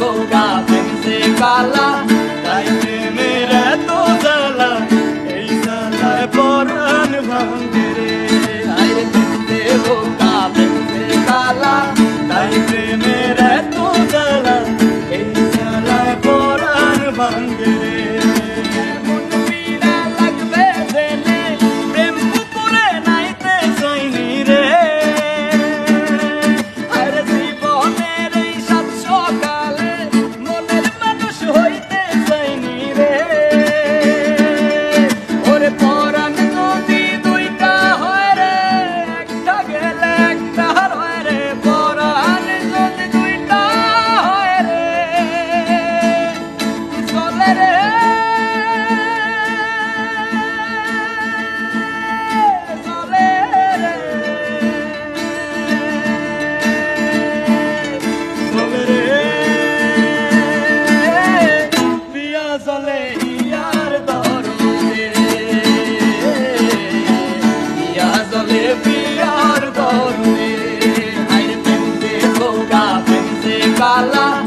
होगा प्रेम से काला ताई प्रेमेर एत জ্বালা এই জ্বালায় পরাণ ভাঙে রে আরে প্রেম से होगा प्रेम से काला ताई प्रेमेर एत জ্বালা এই জ্বালায় পরাণ ভাঙে রে काला